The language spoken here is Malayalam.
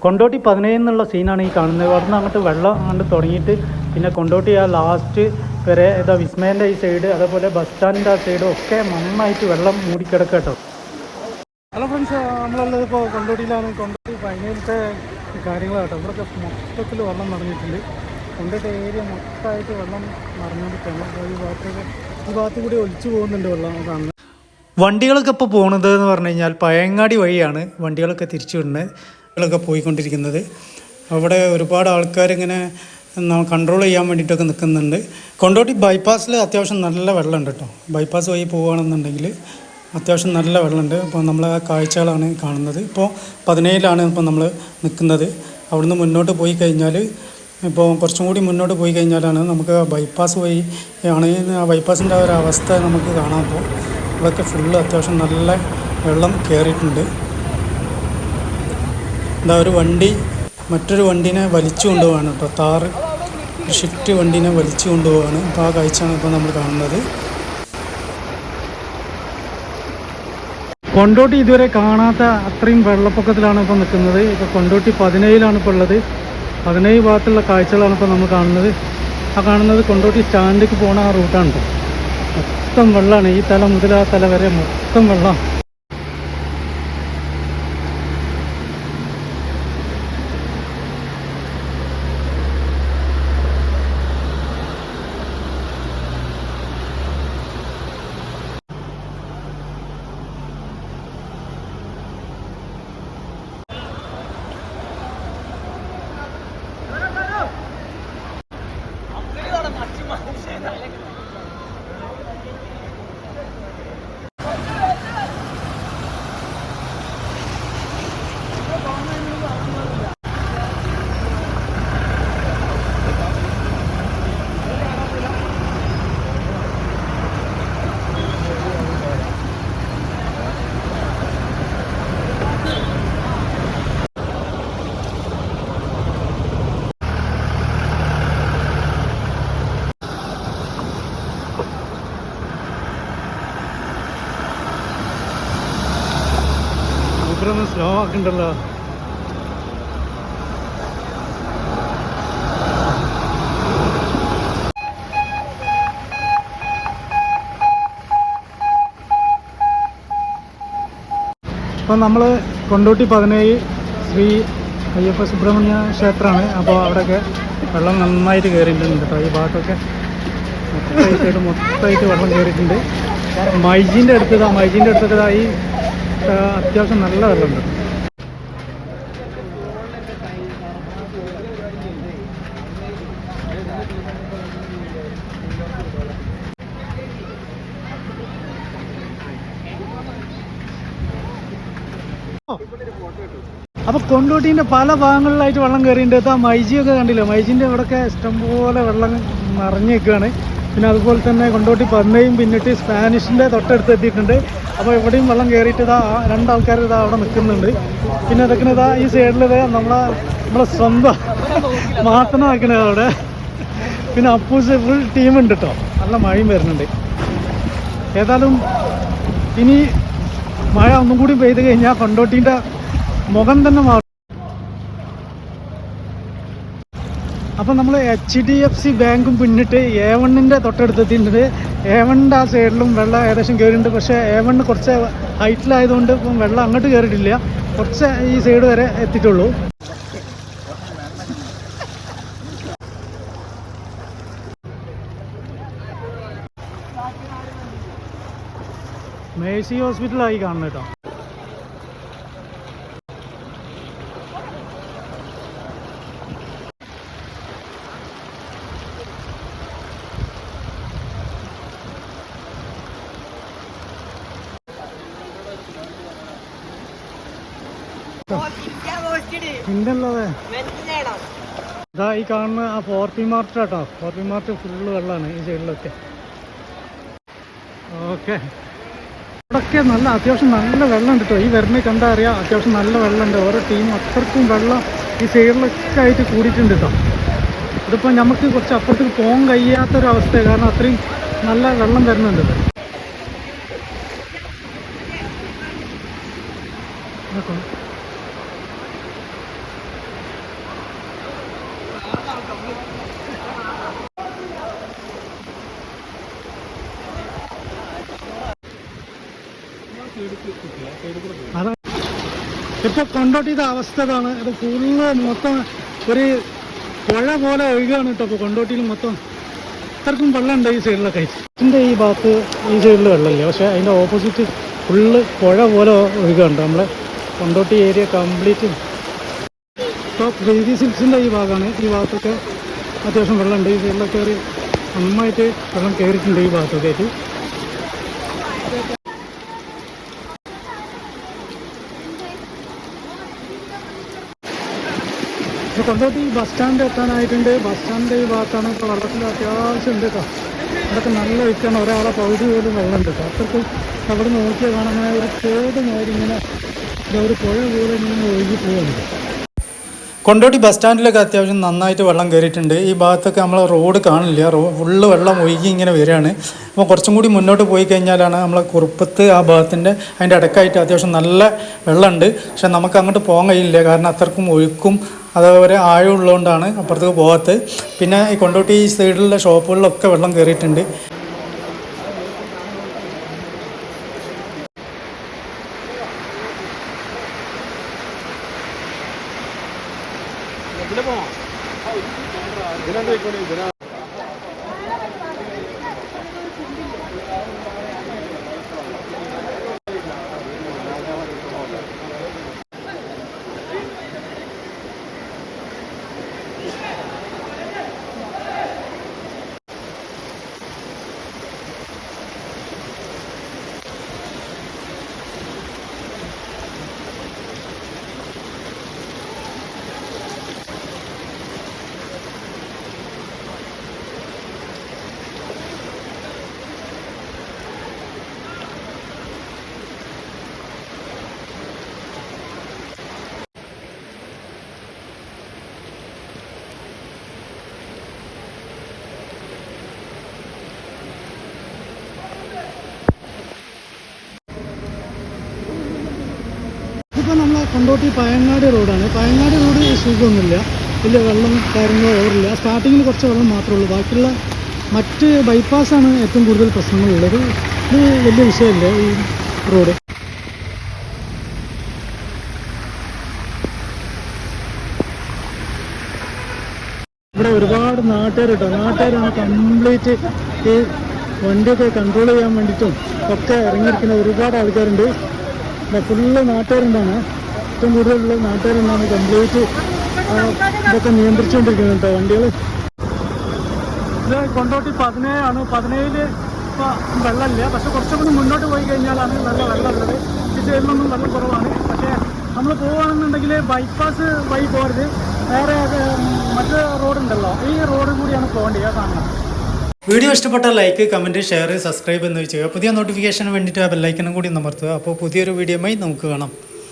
കൊണ്ടോട്ടി 17 എന്നുള്ള സീനാണ് ഈ കാണുന്നത്. അവിടെ നിന്ന് അങ്ങോട്ട് വെള്ളം അങ്ങോട്ട് തുടങ്ങിയിട്ട് പിന്നെ കൊണ്ടോട്ടി ആ ലാസ്റ്റ് വരെ ഏതാ വിസ്മയൻ്റെ ഈ സൈഡ്, അതേപോലെ ബസ് സ്റ്റാൻഡിൻ്റെ ആ സൈഡും ഒക്കെ നന്നായിട്ട് വെള്ളം മൂടിക്കിടക്കുക കേട്ടോ. ഹലോ ഫ്രണ്ട്സ്, നമ്മളുള്ളത് ഇപ്പോൾ കൊണ്ടോട്ടിയിലാണ്. കൊണ്ടോട്ടി 17ത്തെ കാര്യങ്ങളാട്ടോ. ഇവിടെയൊക്കെ മൊത്തത്തിൽ വെള്ളം നിറഞ്ഞിട്ടുണ്ട്. കൊണ്ടോട്ടി ഏരിയ മൊത്തമായിട്ട് വെള്ളം നിറഞ്ഞിട്ടാണ്. ഈ ഭാഗത്ത് കൂടി ഒലിച്ചു പോകുന്നുണ്ട് വെള്ളം കാണുന്നത്. വണ്ടികളൊക്കെ ഇപ്പോൾ പോകുന്നത് എന്ന് പറഞ്ഞു കഴിഞ്ഞാൽ പഴയങ്ങാടി വഴിയാണ് വണ്ടികളൊക്കെ തിരിച്ചു വിടുന്നത് പോയിക്കൊണ്ടിരിക്കുന്നത്. അവിടെ ഒരുപാട് ആൾക്കാരിങ്ങനെ കൺട്രോൾ ചെയ്യാൻ വേണ്ടിയിട്ടൊക്കെ നിൽക്കുന്നുണ്ട്. കൊണ്ടോട്ടി ബൈപ്പാസിൽ അത്യാവശ്യം നല്ല വെള്ളമുണ്ട് കേട്ടോ. ബൈപ്പാസ് വഴി പോവുകയാണെന്നുണ്ടെങ്കിൽ അത്യാവശ്യം നല്ല വെള്ളമുണ്ട്. ഇപ്പോൾ നമ്മൾ ആ കാഴ്ചകളാണ് കാണുന്നത്. ഇപ്പോൾ 17ലാണ് ഇപ്പോൾ നമ്മൾ നിൽക്കുന്നത്. അവിടുന്ന് മുന്നോട്ട് പോയി കഴിഞ്ഞാൽ, ഇപ്പോൾ കുറച്ചും കൂടി മുന്നോട്ട് പോയി കഴിഞ്ഞാലാണ് നമുക്ക് ബൈപ്പാസ് വഴി ആണ്. ആ ബൈപ്പാസിൻ്റെ ആ ഒരു അവസ്ഥ നമുക്ക് കാണാം. അപ്പോൾ ഇവിടെയൊക്കെ ഫുള്ള് അത്യാവശ്യം നല്ല വെള്ളം കയറിയിട്ടുണ്ട്. എന്താ ഒരു വണ്ടി മറ്റൊരു വണ്ടീനെ വലിച്ചു കൊണ്ടുപോവാണ് കേട്ടോ. താറ് ഷിഫ്റ്റ് വണ്ടീനെ വലിച്ചു കൊണ്ടുപോവാണ്. അപ്പോൾ ആ കാഴ്ചയാണ് ഇപ്പോൾ നമ്മൾ കാണുന്നത്. കൊണ്ടോട്ടി ഇതുവരെ കാണാത്ത അത്രയും വെള്ളപ്പൊക്കത്തിലാണ് ഇപ്പോൾ നിൽക്കുന്നത്. ഇപ്പോൾ കൊണ്ടോട്ടി 17ലാണ് ഇപ്പോൾ ഉള്ളത്. 17 ഭാഗത്തുള്ള കാഴ്ചകളാണ് ഇപ്പോൾ നമ്മൾ കാണുന്നത്. ആ കാണുന്നത് കൊണ്ടോട്ടി സ്റ്റാൻഡിലേക്ക് പോണ ആ റൂട്ടാണ് കേട്ടോ. മൊത്തം വെള്ളമാണ്. ഈ തല മുതൽ ആ തല വരെ മൊത്തം വെള്ളം. ഒന്ന് സ്ലോ ആക്കണ്ടല്ലോ. ഇപ്പം നമ്മൾ കൊണ്ടോട്ടി 17 ശ്രീ അയ്യപ്പ സുബ്രഹ്മണ്യ ക്ഷേത്രമാണ്. അപ്പോൾ അവിടെയൊക്കെ വെള്ളം നന്നായിട്ട് കയറിയിട്ടുണ്ട് കേട്ടോ. ഈ ഭാഗത്തൊക്കെ മൊത്തമായിട്ട് വെള്ളം കയറിയിട്ടുണ്ട്. മൈജീൻ്റെ അടുത്തതാ ഈ അത്യാവശ്യം നല്ല വെള്ളമുണ്ട്. അപ്പോൾ കൊണ്ടോട്ടീൻ്റെ പല ഭാഗങ്ങളിലായിട്ട് വെള്ളം കയറിയിട്ടുണ്ട്. ആ മൈജിയൊക്കെ കണ്ടില്ല, മൈജീൻ്റെ ഇവിടെയൊക്കെ ഇഷ്ടംപോലെ വെള്ളം നിറഞ്ഞു നിൽക്കുകയാണ്. പിന്നെ അതുപോലെ തന്നെ കൊണ്ടോട്ടി 17 പിന്നിട്ട് സ്പാനിഷിൻ്റെ തൊട്ടടുത്ത് എത്തിയിട്ടുണ്ട്. അപ്പോൾ എവിടെയും വെള്ളം കയറിയിട്ട് രണ്ടാൾക്കാർ അവിടെ നിൽക്കുന്നുണ്ട്. പിന്നെ അതൊക്കെ ഈ സൈഡിൽ നമ്മളെ സ്വന്തം മാത്തന നിൽക്കണത് അവിടെ. പിന്നെ അപ്പൂസ് ഫുൾ ടീമുണ്ട് കേട്ടോ. നല്ല മഴയും വരുന്നുണ്ട്. ഏതായാലും ഇനി മഴ ഒന്നും കൂടി പെയ്ത് കഴിഞ്ഞാൽ കൊണ്ടോട്ടീൻ്റെ മുഖം തന്നെ മാറും. അപ്പം നമ്മൾ HDFC ബാങ്കും പിന്നിട്ട് A1ൻ്റെ തൊട്ടടുത്തെത്തിയിട്ടുണ്ട്. A1ൻ്റെ ആ സൈഡിലും വെള്ളം ഏകദേശം കയറിയിട്ടുണ്ട്. പക്ഷേ A1 കുറച്ച് ഹൈറ്റിലായതുകൊണ്ട് ഇപ്പം വെള്ളം അങ്ങോട്ട് കയറിയിട്ടില്ല. കുറച്ച് ഈ സൈഡ് വരെ എത്തിയിട്ടുള്ളൂ. മേഴ്സി ഹോസ്പിറ്റലായി കാണുന്നത് കേട്ടോ. പിന്നല്ലാതെ ഇതാ ഈ കാണുന്ന ആ 4P മാർട്ട് കേട്ടോ. 4P മാർട്ട് ഫുള്ള് വെള്ളമാണ് ഈ സൈഡിലൊക്കെ. ഓക്കെ, ഇവിടെയൊക്കെ നല്ല അത്യാവശ്യം നല്ല വെള്ളമുണ്ട് കേട്ടോ. ഈ വരുന്നത് കണ്ടാൽ അറിയാം, അത്യാവശ്യം നല്ല വെള്ളമുണ്ട്. ഓരോ ടീമും അത്രക്കും വെള്ളം ഈ സൈഡിലൊക്കെ ആയിട്ട് കൂടിയിട്ടുണ്ട് കേട്ടോ. ഇതിപ്പോൾ നമുക്ക് കുറച്ച് അപ്പുറത്തേക്ക് പോകാൻ കഴിയാത്തൊരവസ്ഥയാണ്. കാരണം അത്രയും നല്ല വെള്ളം വരുന്നുണ്ട്. അതാ ഇപ്പൊ കൊണ്ടോട്ടിയുടെ അവസ്ഥ ഇതാണ്. ഇത് ഫുള്ള് മൊത്തം ഒരു പുഴ പോലെ ഒഴുകാണ് കേട്ടോ. ഇപ്പോൾ കൊണ്ടോട്ടിയിൽ മൊത്തം അത്രക്കും വെള്ളമുണ്ട് ഈ സൈഡിലൊക്കെ. ഇതിൻ്റെ ഈ ഭാഗത്ത് ഈ സൈഡിൽ വെള്ളമില്ല, പക്ഷേ അതിൻ്റെ ഓപ്പോസിറ്റ് ഫുള്ള് പുഴ പോലെ ഒഴുകുന്നുണ്ട്. നമ്മളെ കൊണ്ടോട്ടി ഏരിയ കംപ്ലീറ്റ്. ഇപ്പോൾ പ്രീതി സിൽസിൻ്റെ ഈ ഭാഗമാണ്. ഈ ഭാഗത്തൊക്കെ അത്യാവശ്യം വെള്ളമുണ്ട്. ഈ സൈഡിലൊക്കെ ഒരു നന്നായിട്ട് വെള്ളം കയറിയിട്ടുണ്ട് ഈ ഭാഗത്തൊക്കെ ആയിട്ട്. ഇപ്പോൾ കൊണ്ടോട്ടി ബസ് സ്റ്റാൻഡ് എത്താനായിട്ടുണ്ട്. ബസ് സ്റ്റാൻഡിൻ്റെ ഈ ഭാഗത്താണ് ഇപ്പോൾ വെള്ളത്തിൽ അത്യാവശ്യം ഉണ്ട് കേട്ടോ. അതൊക്കെ നല്ല ഒഴുക്കാണ്. ഒരാളെ പകുതി പോലും വെള്ളമുണ്ട് കേട്ടോ. അത്രയ്ക്ക് അവിടെ നോക്കിയാൽ കാണുന്ന ഒരു തോട് മാതിരി ഇങ്ങനെ ഒരു പുഴ പോലെ ഇങ്ങനെ ഒഴുകി പോകുന്നുണ്ട്. കൊണ്ടോട്ടി ബസ് സ്റ്റാൻഡിലൊക്കെ അത്യാവശ്യം നന്നായിട്ട് വെള്ളം കയറിയിട്ടുണ്ട്. ഈ ഭാഗത്തൊക്കെ നമ്മൾ റോഡ് കാണില്ല, ഫുള്ള് വെള്ളം ഒഴുകി ഇങ്ങനെ വരികയാണ്. അപ്പോൾ കുറച്ചും കൂടി മുന്നോട്ട് പോയി കഴിഞ്ഞാലാണ് നമ്മളെ കുറുപ്പത്ത് ആ ഭാഗത്തിൻ്റെ അതിൻ്റെ ഇടയ്ക്കായിട്ട് അത്യാവശ്യം നല്ല വെള്ളമുണ്ട്. പക്ഷെ നമുക്ക് അങ്ങോട്ട് പോകാൻ കഴിയില്ല, കാരണം അത്രക്കും ഒഴുക്കും അതേപോലെ ആഴമുള്ളതുകൊണ്ടാണ് അപ്പുറത്തേക്ക് പോകാത്തത്. പിന്നെ ഈ കൊണ്ടോട്ടി ഈ സൈഡിലുള്ള ഷോപ്പുകളിലൊക്കെ വെള്ളം കയറിയിട്ടുണ്ട്. ഇപ്പോൾ നമ്മളെ കൊണ്ടോട്ടി പയങ്ങാടി റോഡാണ്. പയങ്ങാടി റോഡ് സുഖമൊന്നുമില്ല, വലിയ വെള്ളം കാര്യങ്ങളോ ഓവറില്ല. സ്റ്റാർട്ടിങ്ങിൽ കുറച്ച് വെള്ളം മാത്രമേ ഉള്ളൂ. ബാക്കിയുള്ള മറ്റ് ബൈപ്പാസാണ് ഏറ്റവും കൂടുതൽ പ്രശ്നങ്ങളുള്ളത്. ഇത് വലിയ വിഷയമില്ല ഈ റോഡ്. ഇവിടെ ഒരുപാട് നാട്ടുകാർ കേട്ടോ. നാട്ടുകാരാണ് കംപ്ലീറ്റ് ഈ വണ്ടിയൊക്കെ കൺട്രോൾ ചെയ്യാൻ വേണ്ടിയിട്ടും ഒക്കെ ഇറങ്ങിയിരിക്കുന്ന ഒരുപാട് ആൾക്കാരുണ്ട്. ഫുള്ള് നാട്ടുകാരുണ്ടാണ്, ഏറ്റവും കൂടുതലുള്ള നാട്ടുകാരുണ്ടാണ് കംപ്ലീറ്റ് ഇതൊക്കെ നിയന്ത്രിച്ചുകൊണ്ടിരിക്കുന്നത് കേട്ടോ വണ്ടികൾ. ഇത് കൊണ്ടോട്ടി 17 17 ഇപ്പോൾ വെള്ളമില്ല, പക്ഷെ കുറച്ചുകൂടി മുന്നോട്ട് പോയി കഴിഞ്ഞാലാണ് നല്ല വെള്ളമുള്ളത്. ഈ സൈഡിലൊന്നും വെള്ളം കുറവാണ്. പക്ഷേ നമ്മൾ പോവുകയാണെന്നുണ്ടെങ്കിൽ ബൈപ്പാസ് വഴി പോകരുത്, വേറെ മറ്റു റോഡുണ്ടല്ലോ, ഈ റോഡ് കൂടിയാണ് പോകേണ്ടത്. കാണണം. വീഡിയോ ഇഷ്ടപ്പെട്ടാൽ ലൈക്ക്, കമൻറ്റ്, ഷെയർ, സബ്സ്ക്രൈബ് എന്ന് ചെയ്യുക. പുതിയ നോട്ടിഫിക്കേഷന് വേണ്ടിയിട്ട് ആ ബെല്ലൈക്കനും കൂടി അമർത്തുക. അപ്പോൾ പുതിയൊരു വീഡിയോയുമായി നമുക്ക് കാണാം.